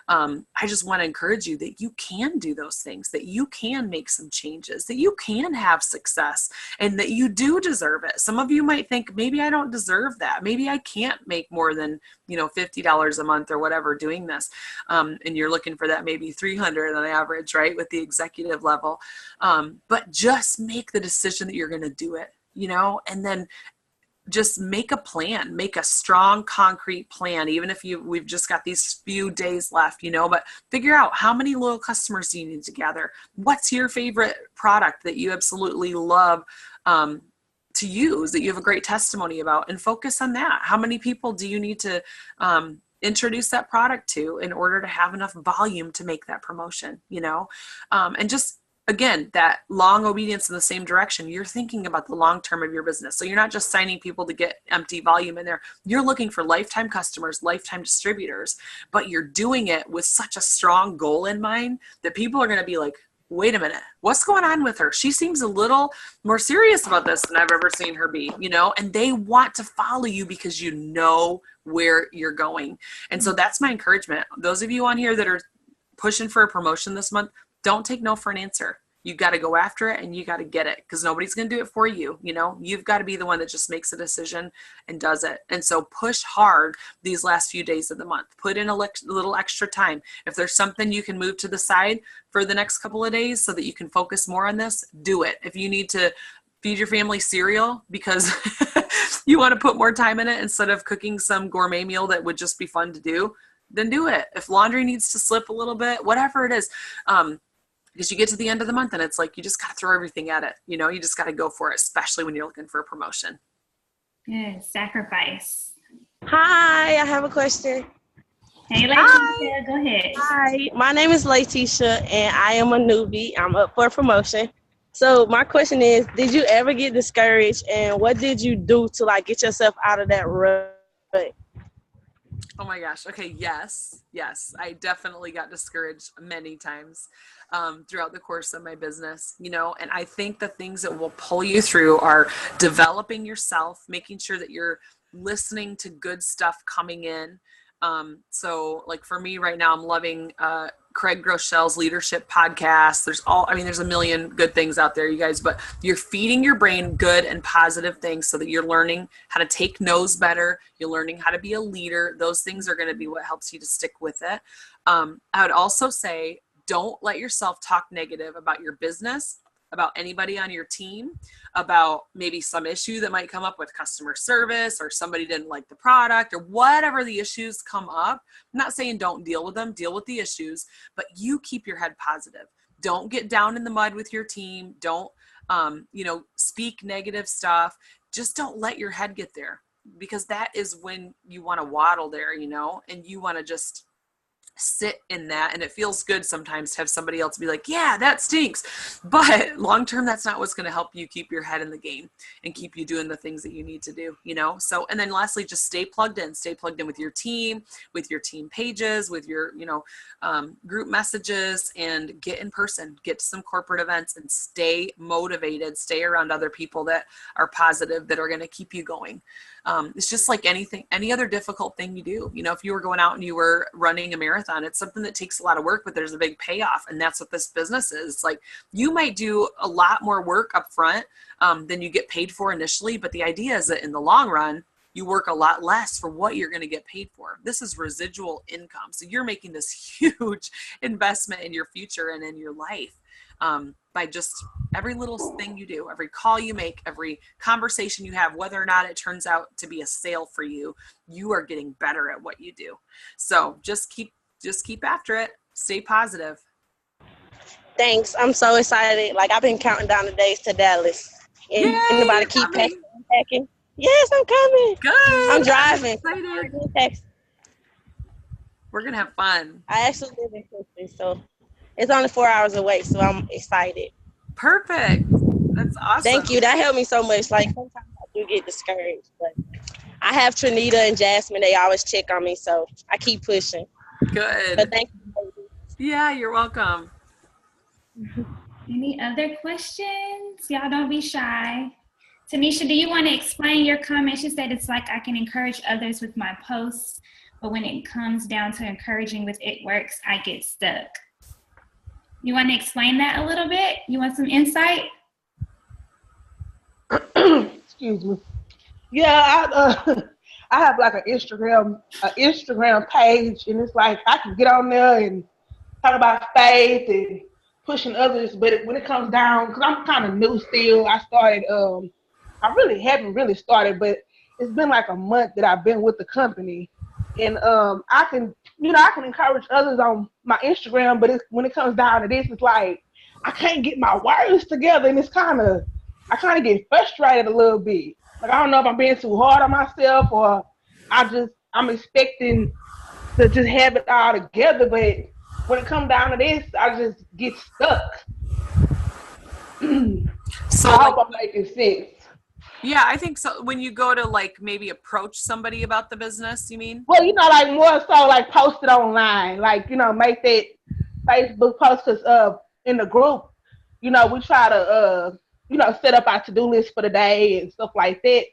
I just want to encourage you that you can do those things, that you can make some changes, that you can have success, and that you do deserve it. Some of you might think, maybe I don't deserve that. Maybe I can't make more than, you know, $50 a month or whatever doing this. And you're looking for that maybe 300 on average, right? With the executive level. But just make the decision that you're going to do it, you know, and then just make a plan, make a strong, concrete plan, even if we've just got these few days left, you know, but figure out how many loyal customers do you need to gather? What's your favorite product that you absolutely love to use, that you have a great testimony about, and focus on that. How many people do you need to introduce that product to in order to have enough volume to make that promotion, you know, and just, again, that long obedience in the same direction. You're thinking about the long term of your business. So you're not just signing people to get empty volume in there. You're looking for lifetime customers, lifetime distributors, but you're doing it with such a strong goal in mind that people are going to be like, wait a minute, what's going on with her? She seems a little more serious about this than I've ever seen her be, you know, and they want to follow you because you know where you're going. And so that's my encouragement. Those of you on here that are pushing for a promotion this month, don't take no for an answer. You got to go after it, and you got to get it, because nobody's going to do it for you. You know, you've got to be the one that just makes a decision and does it. And so push hard these last few days of the month. Put in a little extra time. If there's something you can move to the side for the next couple of days so that you can focus more on this, do it. If you need to feed your family cereal because you want to put more time in it instead of cooking some gourmet meal that would just be fun to do, then do it. If laundry needs to slip a little bit, whatever it is, because you get to the end of the month and it's like you just got to throw everything at it. You know, you just got to go for it, especially when you're looking for a promotion. Yeah, sacrifice. Hi, I have a question. Hey, Leticia, go ahead. Hi, my name is Leticia, and I am a newbie. I'm up for a promotion. So my question is, did you ever get discouraged, and what did you do to like get yourself out of that rut? Oh my gosh. Okay. Yes. I definitely got discouraged many times throughout the course of my business, you know, and I think the things that will pull you through are developing yourself, making sure that you're listening to good stuff coming in. So like for me right now, I'm loving Craig Groeschel's leadership podcast. There's a million good things out there, you guys, but you're feeding your brain good and positive things so that you're learning how to take no's better. You're learning how to be a leader. Those things are going to be what helps you to stick with it. I would also say, don't let yourself talk negative about your business, about anybody on your team, about maybe some issue that might come up with customer service or somebody didn't like the product or whatever the issues come up. I'm not saying don't deal with them, deal with the issues, but you keep your head positive. Don't get down in the mud with your team. Don't, speak negative stuff. Just don't let your head get there, because that is when you want to waddle there, you know, and you want to just sit in that. And it feels good sometimes to have somebody else be like, yeah, that stinks. But long term, that's not what's going to help you keep your head in the game and keep you doing the things that you need to do, you know? So, and then lastly, just stay plugged in with your team pages, with your, group messages, and get in person, get to some corporate events and stay motivated, stay around other people that are positive, that are going to keep you going. It's just like any other difficult thing you do. You know, if you were going out and you were running a marathon, it's something that takes a lot of work, but there's a big payoff. And that's what this business is. It's like you might do a lot more work up front than you get paid for initially. But the idea is that in the long run, you work a lot less for what you're going to get paid for. This is residual income. So you're making this huge investment in your future and in your life. By just every little thing you do, every call you make, every conversation you have, whether or not it turns out to be a sale for you, you are getting better at what you do. So just keep after it. Stay positive. Thanks. I'm so excited. Like I've been counting down the days to Dallas. And Yay, anybody keep packing? Yes, I'm coming. Good. I'm driving. We're going to have fun. I actually live in Houston, so it's only 4 hours away, so I'm excited. Perfect. That's awesome. Thank you. That helped me so much. Like sometimes I do get discouraged, but I have Trinita and Jasmine. They always check on me, so I keep pushing. Good. But thank you. Yeah, you're welcome. Any other questions? Y'all don't be shy. Tanisha, do you want to explain your comment? She said it's like I can encourage others with my posts, but when it comes down to encouraging with It Works, I get stuck. You want to explain that a little bit? You want some insight? Excuse me. Yeah, I have like an Instagram page, and it's like I can get on there and talk about faith and pushing others. But when it comes down, because I'm kind of new still, I started. I really haven't really started, but it's been like a month that I've been with the company, and I can encourage others on my Instagram, but when it comes down to this, it's like I can't get my words together, and I kind of get frustrated a little bit. Like I don't know if I'm being too hard on myself, or I'm expecting to just have it all together, but when it comes down to this, I just get stuck. So I hope I'm making sense. Yeah, I think so. When you go to like maybe approach somebody about the business, you mean? Well, like more so like post it online, like, make that Facebook post, because in the group, we try to, set up our to-do list for the day and stuff like that.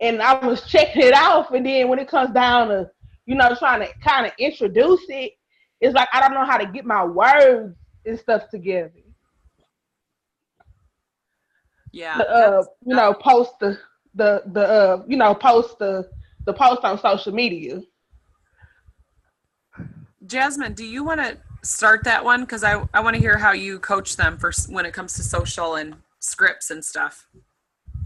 And I was checking it off, and then when it comes down to, trying to kind of introduce it, it's like I don't know how to get my words and stuff together. Yeah. Post the post on social media. Jasmine, do you want to start that one? Because I want to hear how you coach them for when it comes to social and scripts and stuff.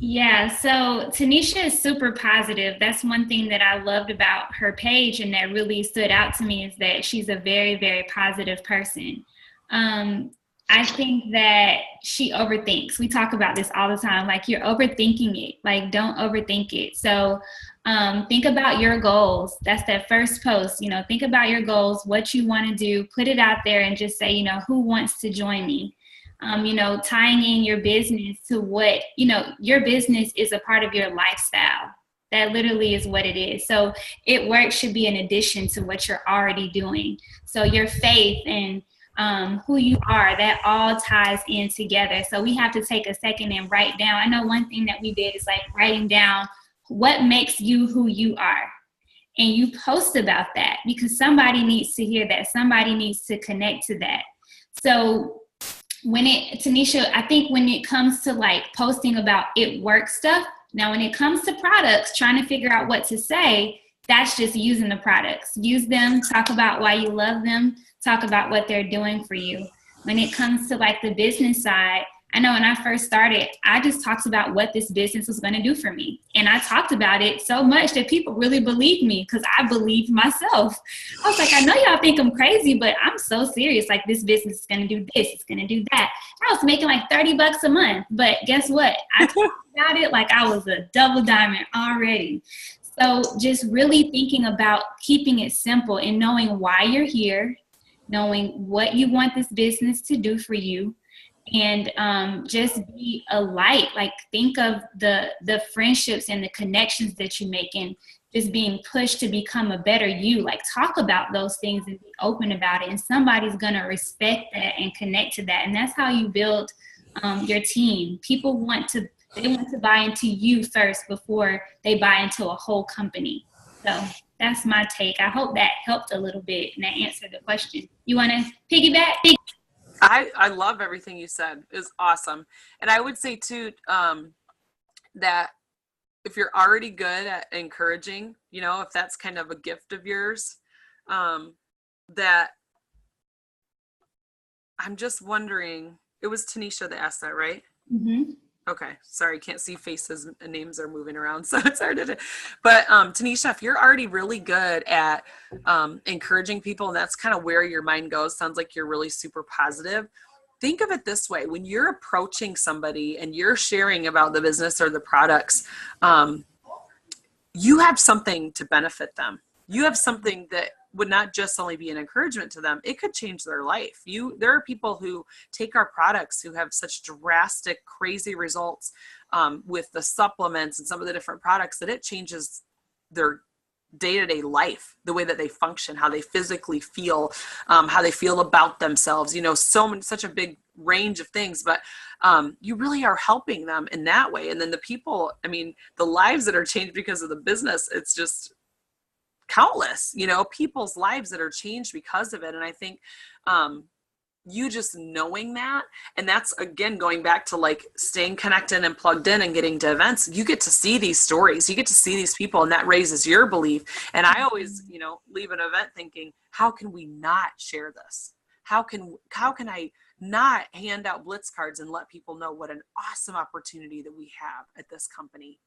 Yeah, so Tanisha is super positive. That's one thing that I loved about her page and that really stood out to me is that she's a very, very positive person. Um, I think that she overthinks. We talk about this all the time. Like you're overthinking it. Like don't overthink it. So think about your goals. That's that first post. Think about your goals, what you want to do, put it out there and just say, who wants to join me? Tying in your business to what, your business is a part of your lifestyle. That literally is what it is. So work should be an addition to what you're already doing. So your faith and who you are, that all ties in together. So we have to take a second and write down. I know one thing that we did is like writing down what makes you who you are. And you post about that because somebody needs to hear that. Somebody needs to connect to that. So Tanisha, I think when it comes to like posting about it work stuff, now when it comes to products, trying to figure out what to say, that's just using the products. Use them, talk about why you love them, talk about what they're doing for you. When it comes to like the business side, I know when I first started, I just talked about what this business was going to do for me. And I talked about it so much that people really believed me because I believed myself. I was like, I know y'all think I'm crazy, but I'm so serious. Like this business is going to do this, it's going to do that. I was making like $30 a month, but guess what? I talked about it like I was a double diamond already. So just really thinking about keeping it simple and knowing why you're here, knowing what you want this business to do for you, and just be a light. Like think of the friendships and the connections that you make and just being pushed to become a better you. Like talk about those things and be open about it, and somebody's gonna respect that and connect to that. And that's how you build your team. People want to buy into you first before they buy into a whole company. So that's my take. I hope that helped a little bit and that answered the question. You want to piggyback? I love everything you said. It's awesome. And I would say too, that if you're already good at encouraging, if that's kind of a gift of yours, that I'm just wondering, it was Tanisha that asked that, right? Mm-hmm. Okay. Sorry. Can't see faces and names are moving around. So it's hard to do. But Tanisha, if you're already really good at encouraging people, and that's kind of where your mind goes, sounds like you're really super positive. Think of it this way. When you're approaching somebody and you're sharing about the business or the products, you have something to benefit them. You have something that would not just only be an encouragement to them, it could change their life. There are people who take our products who have such drastic, crazy results with the supplements and some of the different products that it changes their day-to-day life, the way that they function, how they physically feel, how they feel about themselves, such a big range of things, but you really are helping them in that way. And then the people, the lives that are changed because of the business, it's just countless, people's lives that are changed because of it. And I think you just knowing that, and that's again going back to like staying connected and plugged in and getting to events, you get to see these stories, you get to see these people, and that raises your belief. And I always leave an event thinking, how can we not share this? How can I not hand out blitz cards and let people know what an awesome opportunity that we have at this company?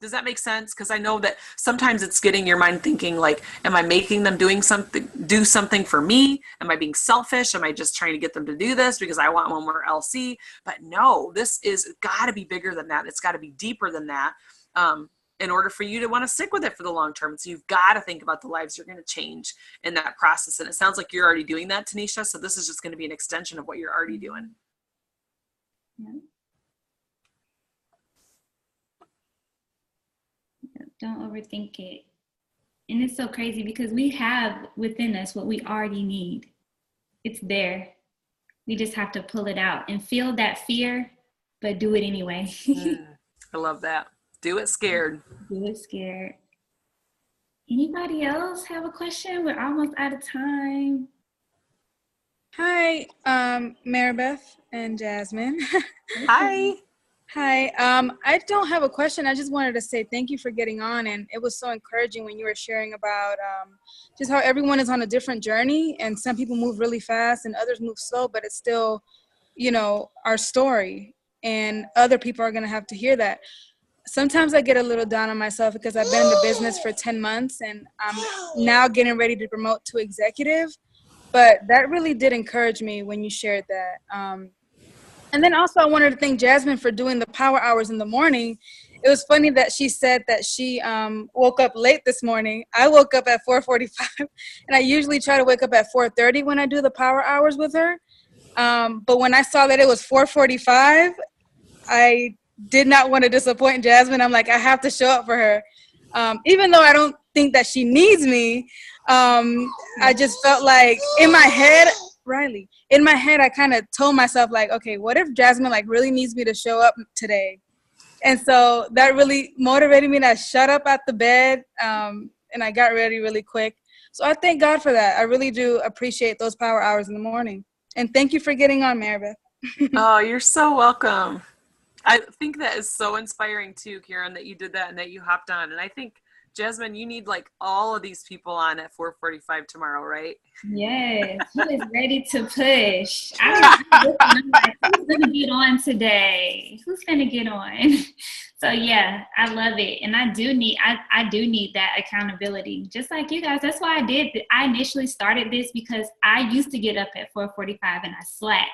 Does that make sense? Because I know that sometimes it's getting your mind thinking like, am I making them do something for me? Am I being selfish? Am I just trying to get them to do this because I want one more LC? But no, this is got to be bigger than that. It's got to be deeper than that. In order for you to want to stick with it for the long term. So you've got to think about the lives you're going to change in that process. And it sounds like you're already doing that, Tanisha. So this is just going to be an extension of what you're already doing. Yeah. Don't overthink it. And it's so crazy because we have within us what we already need. It's there. We just have to pull it out and feel that fear, but do it anyway. I love that. Do it scared. Do it scared. Anybody else have a question? We're almost out of time. Hi, Maribeth and Jasmine. Hi. Hi. I don't have a question. I just wanted to say thank you for getting on. And it was so encouraging when you were sharing about just how everyone is on a different journey. And some people move really fast and others move slow, but it's still, our story. and other people are going to have to hear that. Sometimes I get a little down on myself because I've been in the business for 10 months and I'm now getting ready to promote to executive. But that really did encourage me when you shared that. And then also I wanted to thank Jasmine for doing the power hours in the morning. It was funny that she said that she woke up late this morning. I woke up at 4:45, and I usually try to wake up at 4:30 when I do the power hours with her. But when I saw that it was 4:45, I did not want to disappoint Jasmine. I'm like, I have to show up for her. Even though I don't think that she needs me, I just felt like in my head, Riley, I kind of told myself like, okay, what if Jasmine like really needs me to show up today? And so that really motivated me to shut up at the bed, and I got ready really quick. So I thank God for that. I really do appreciate those power hours in the morning. And thank you for getting on, Maribeth. Oh, you're so welcome. I think that is so inspiring too, Karen, that you did that and that you hopped on. And I think, Jasmine, you need like all of these people on at 4:45 tomorrow, right? Yes, who is ready to push? I'm like, who's gonna get on today? Who's gonna get on? So yeah, I love it, and I do need that accountability, just like you guys. That's why I initially started this because I used to get up at 4:45 and I slacked.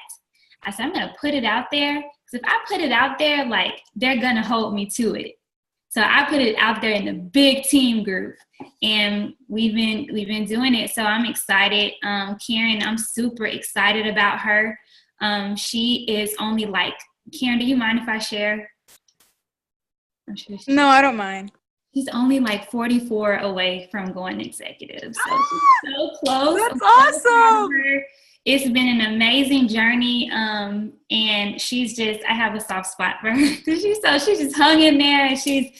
I said I'm gonna put it out there because if I put it out there, like they're gonna hold me to it. So I put it out there in the big team group, and we've been doing it. So I'm excited. Karen, I'm super excited about her. She is only like, Karen, do you mind if I share? I'm sure No, I don't mind. She's only like 44 away from going executive. So she's so close. That's awesome. It's been an amazing journey, and she's just, I have a soft spot for her because she just hung in there and she's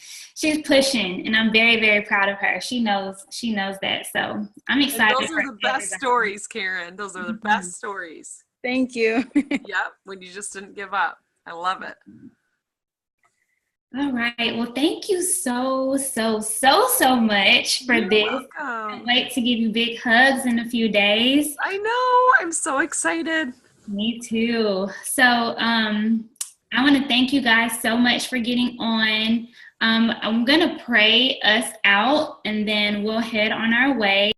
pushing, and I'm very, very proud of her. She knows that, so I'm excited. And those are the best stories, Karen. Those are the best stories. Thank you. Yep, when you just didn't give up. I love it. All right. Well, thank you so much for this. Welcome. I wait to give you big hugs in a few days. I know. I'm so excited. Me too. So I want to thank you guys so much for getting on. I'm going to pray us out, and then we'll head on our way.